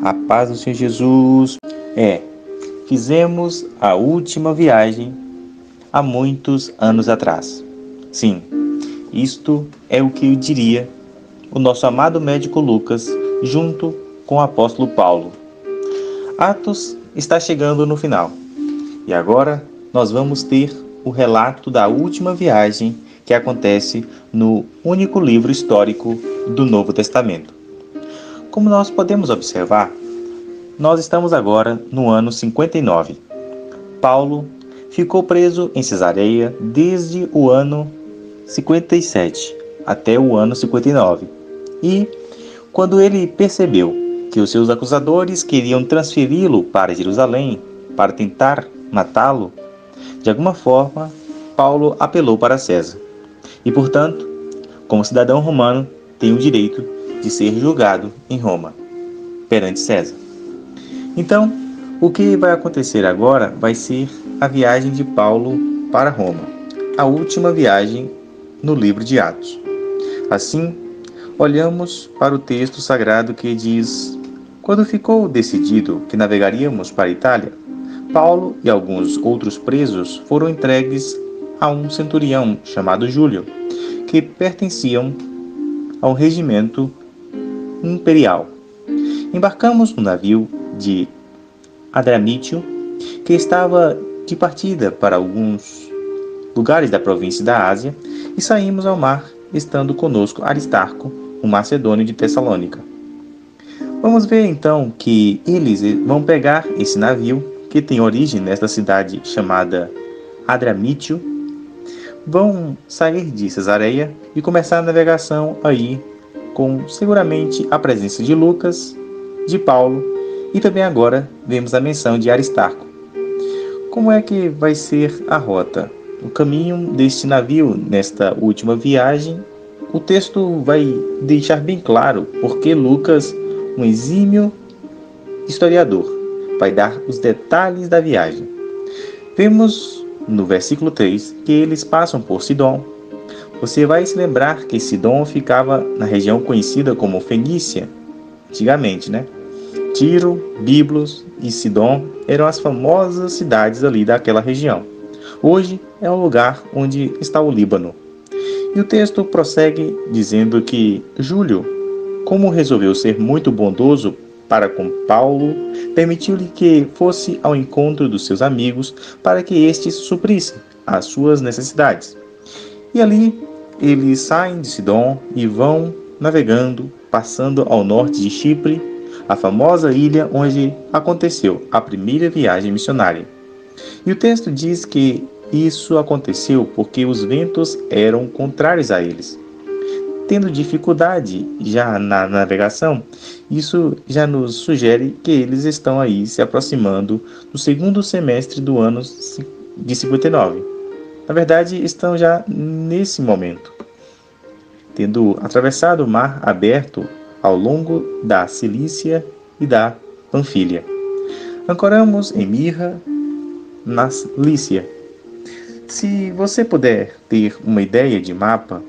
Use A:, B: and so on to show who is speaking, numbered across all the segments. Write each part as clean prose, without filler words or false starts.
A: A paz do Senhor Jesus. Fizemos a última viagem há muitos anos atrás. Sim, isto é o que eu diria o nosso amado médico Lucas, junto com o apóstolo Paulo. Atos está chegando no final. E agora nós vamos ter o relato da última viagem que acontece no único livro histórico do Novo Testamento. Como nós podemos observar, nós estamos agora no ano 59. Paulo ficou preso em Cesareia desde o ano 57 até o ano 59. E, quando ele percebeu que os seus acusadores queriam transferi-lo para Jerusalém para tentar matá-lo, de alguma forma, Paulo apelou para César. E, portanto, como cidadão romano, tem o direito de ser julgado em Roma, perante César. Então, o que vai acontecer agora vai ser a viagem de Paulo para Roma, a última viagem no livro de Atos. Assim, olhamos para o texto sagrado que diz: quando ficou decidido que navegaríamos para a Itália, Paulo e alguns outros presos foram entregues a um centurião chamado Júlio, que pertenciam ao regimento imperial. Embarcamos no navio de Adramítio, que estava de partida para alguns lugares da província da Ásia, e saímos ao mar, estando conosco Aristarco, um macedônio de Tessalônica. Vamos ver então que eles vão pegar esse navio, que tem origem nesta cidade chamada Adramítio, vão sair de Cesareia e começar a navegação aí, com seguramente a presença de Lucas, de Paulo, e também agora vemos a menção de Aristarco. Como é que vai ser a rota? O caminho deste navio nesta última viagem, o texto vai deixar bem claro porque Lucas, um exímio historiador, vai dar os detalhes da viagem. Vemos no versículo 3 que eles passam por Sidom. Você vai se lembrar que Sidom ficava na região conhecida como Fenícia, antigamente, né? Tiro, Biblos e Sidom eram as famosas cidades ali daquela região. Hoje é o lugar onde está o Líbano. E o texto prossegue dizendo que Júlio, como resolveu ser muito bondoso para com Paulo, permitiu-lhe que fosse ao encontro dos seus amigos para que estes suprissem as suas necessidades. E ali eles saem de Sidom e vão navegando, passando ao norte de Chipre, a famosa ilha onde aconteceu a primeira viagem missionária. E o texto diz que isso aconteceu porque os ventos eram contrários a eles. Tendo dificuldade já na navegação, isso já nos sugere que eles estão aí se aproximando do segundo semestre do ano de 59. Na verdade, estão já nesse momento, tendo atravessado o mar aberto ao longo da Cilícia e da Panfilha. Ancoramos em Mirra, na Lícia. Se você puder ter uma ideia de mapa,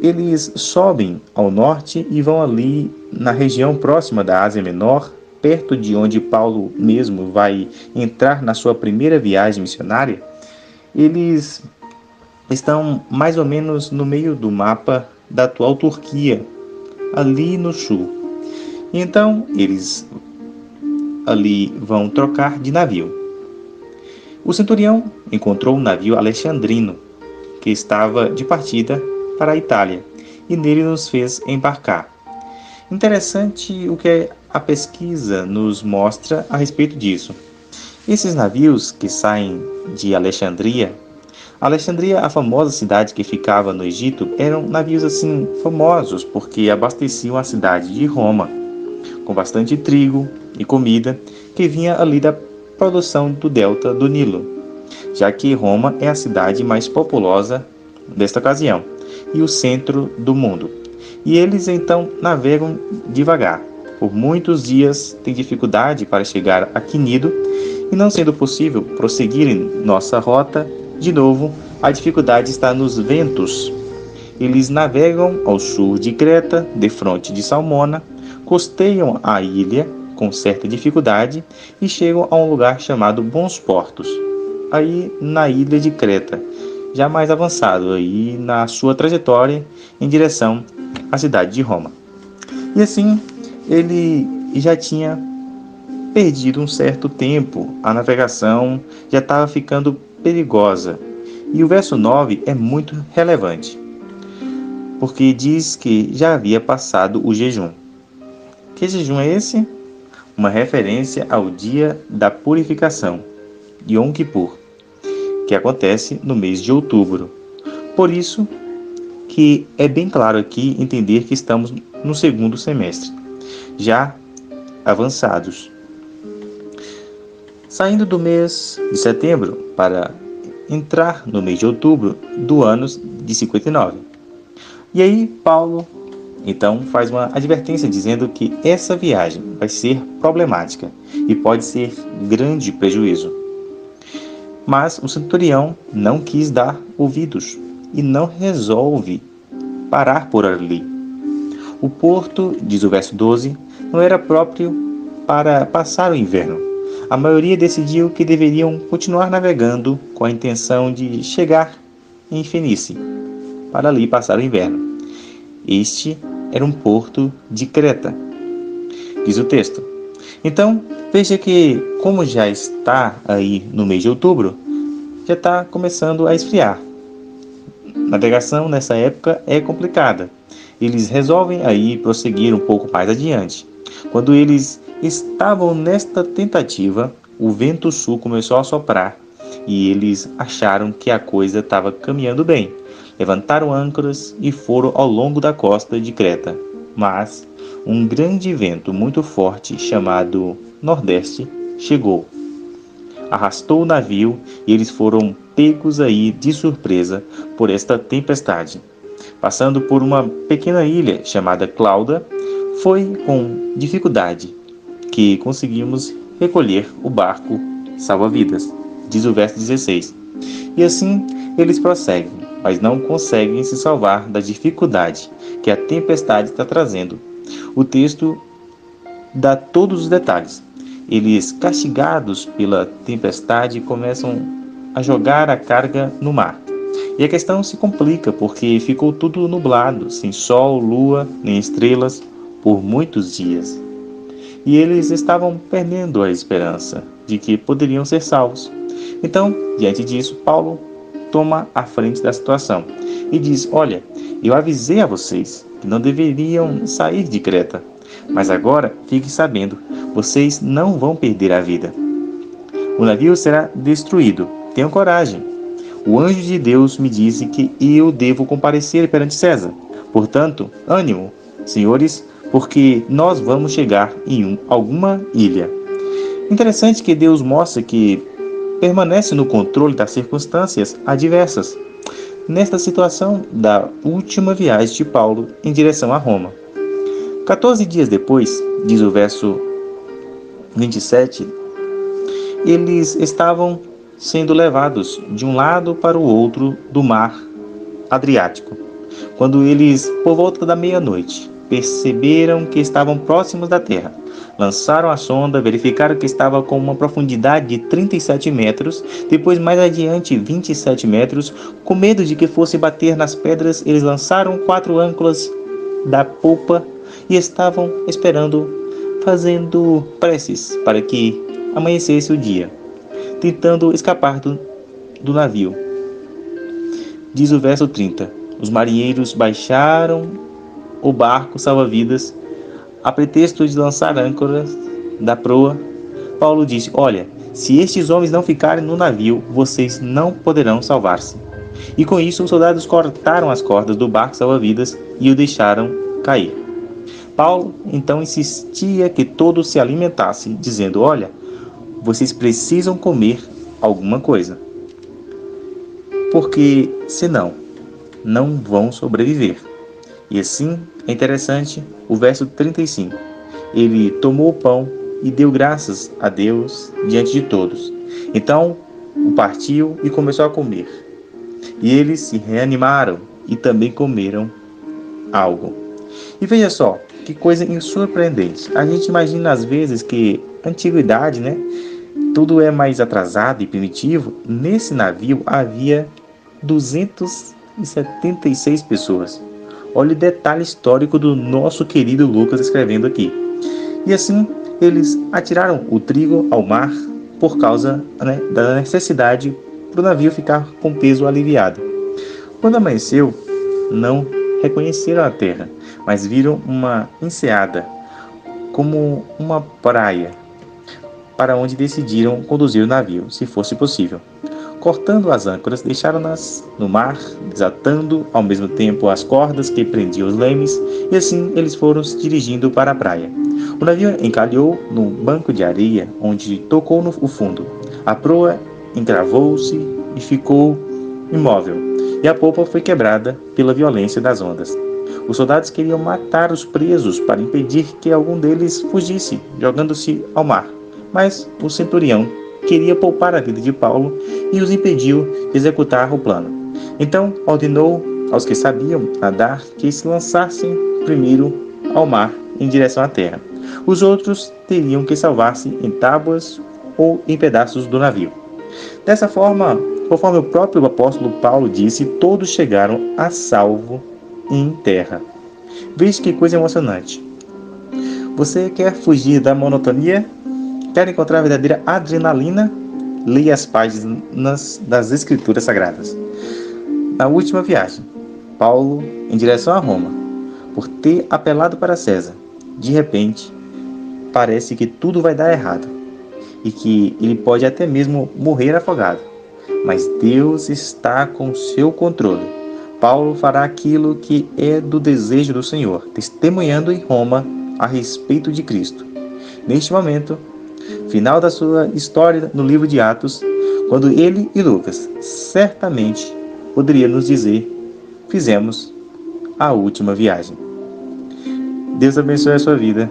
A: eles sobem ao norte e vão ali na região próxima da Ásia Menor, perto de onde Paulo mesmo vai entrar na sua primeira viagem missionária. Eles estão mais ou menos no meio do mapa da atual Turquia, ali no sul. Então, eles ali vão trocar de navio. O centurião encontrou um navio alexandrino, que estava de partida para a Itália, e nele nos fez embarcar. Interessante o que a pesquisa nos mostra a respeito disso. Esses navios que saem de Alexandria, a famosa cidade que ficava no Egito, eram navios assim famosos porque abasteciam a cidade de Roma com bastante trigo e comida que vinha ali da produção do delta do Nilo, já que Roma é a cidade mais populosa desta ocasião e o centro do mundo. E eles então navegam devagar. Por muitos dias têm dificuldade para chegar a Quinido e, não sendo possível prosseguir em nossa rota, de novo, a dificuldade está nos ventos. Eles navegam ao sul de Creta, defronte de Salmona, costeiam a ilha com certa dificuldade e chegam a um lugar chamado Bons Portos, aí na ilha de Creta, já mais avançado aí na sua trajetória em direção à cidade de Roma. E assim, ele já tinha perdido um certo tempo, a navegação já estava ficando perigosa. E o verso 9 é muito relevante, porque diz que já havia passado o jejum. Que jejum é esse? Uma referência ao dia da purificação, Yom Kippur, que acontece no mês de outubro. Por isso que é bem claro aqui entender que estamos no segundo semestre, já avançados. Saindo do mês de setembro para entrar no mês de outubro do ano de 59. E aí Paulo então faz uma advertência dizendo que essa viagem vai ser problemática e pode ser grande prejuízo. Mas o centurião não quis dar ouvidos e não resolve parar por ali. O porto, diz o verso 12, não era próprio para passar o inverno. A maioria decidiu que deveriam continuar navegando com a intenção de chegar em Fenícia, para ali passar o inverno. Este era um porto de Creta, diz o texto. Então, veja que, como já está aí no mês de outubro, já está começando a esfriar. Navegação nessa época é complicada. Eles resolvem aí prosseguir um pouco mais adiante. Quando eles estavam nesta tentativa, o vento sul começou a soprar e eles acharam que a coisa estava caminhando bem. Levantaram âncoras e foram ao longo da costa de Creta. Mas um grande vento muito forte, chamado Nordeste, chegou. Arrastou o navio e eles foram pegos aí de surpresa por esta tempestade. Passando por uma pequena ilha chamada Clauda, foi com dificuldade que conseguimos recolher o barco salva-vidas, diz o verso 16. E assim eles prosseguem, mas não conseguem se salvar da dificuldade que a tempestade está trazendo. O texto dá todos os detalhes. Eles, castigados pela tempestade, começam a jogar a carga no mar. E a questão se complica porque ficou tudo nublado, sem sol, lua, nem estrelas, por muitos dias. E eles estavam perdendo a esperança de que poderiam ser salvos. Então, diante disso, Paulo toma a frente da situação e diz: olha, eu avisei a vocês que não deveriam sair de Creta, mas agora fiquem sabendo, vocês não vão perder a vida. O navio será destruído. Tenham coragem. O anjo de Deus me disse que eu devo comparecer perante César. Portanto, ânimo, senhores, porque nós vamos chegar em alguma ilha. Interessante que Deus mostra que permanece no controle das circunstâncias adversas, nesta situação da última viagem de Paulo em direção a Roma. 14 dias depois, diz o verso 27, eles estavam sendo levados de um lado para o outro do mar Adriático. Quando eles, por volta da meia-noite, perceberam que estavam próximos da terra, lançaram a sonda, verificaram que estava com uma profundidade de 37 metros, depois mais adiante 27 metros, com medo de que fosse bater nas pedras, eles lançaram 4 âncoras da polpa e estavam esperando, fazendo preces para que amanhecesse o dia, tentando escapar do navio. Diz o verso 30, os marinheiros baixaram o barco salva-vidas a pretexto de lançar âncoras da proa. Paulo disse: olha, se estes homens não ficarem no navio, vocês não poderão salvar-se. E com isso os soldados cortaram as cordas do barco salva-vidas e o deixaram cair. Paulo então insistia que todos se alimentassem, dizendo: olha, vocês precisam comer alguma coisa, porque senão não vão sobreviver. E assim é interessante o verso 35. Ele tomou o pão e deu graças a Deus diante de todos. Então o partiu e começou a comer. E eles se reanimaram e também comeram algo. E veja só, Que coisa surpreendente. A gente imagina às vezes que antiguidade, né? Tudo é mais atrasado e primitivo. Nesse navio havia 276 pessoas. Olha o detalhe histórico do nosso querido Lucas escrevendo aqui. E assim, eles atiraram o trigo ao mar por causa, né, da necessidade para o navio ficar com peso aliviado. Quando amanheceu, não reconheceram a terra, mas viram uma enseada, como uma praia, para onde decidiram conduzir o navio, se fosse possível. Cortando as âncoras, deixaram-nas no mar, desatando ao mesmo tempo as cordas que prendiam os lemes, e assim eles foram se dirigindo para a praia. O navio encalhou num banco de areia, onde tocou no fundo. A proa encravou-se e ficou imóvel, e a polpa foi quebrada pela violência das ondas. Os soldados queriam matar os presos para impedir que algum deles fugisse, jogando-se ao mar. Mas o centurião queria poupar a vida de Paulo e os impediu de executar o plano. Então ordenou aos que sabiam nadar que se lançassem primeiro ao mar em direção à terra. Os outros teriam que salvar-se em tábuas ou em pedaços do navio. Dessa forma, conforme o próprio apóstolo Paulo disse, todos chegaram a salvo em terra. Veja que coisa emocionante. Você quer fugir da monotonia? Quer encontrar a verdadeira adrenalina? Leia as páginas das Escrituras Sagradas. Na última viagem, Paulo, em direção a Roma, por ter apelado para César, de repente, parece que tudo vai dar errado e que ele pode até mesmo morrer afogado. Mas Deus está com seu controle. Paulo fará aquilo que é do desejo do Senhor, testemunhando em Roma a respeito de Cristo. Neste momento, final da sua história no livro de Atos, quando ele e Lucas certamente poderiam nos dizer: fizemos a última viagem. Deus abençoe a sua vida.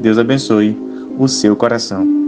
A: Deus abençoe o seu coração.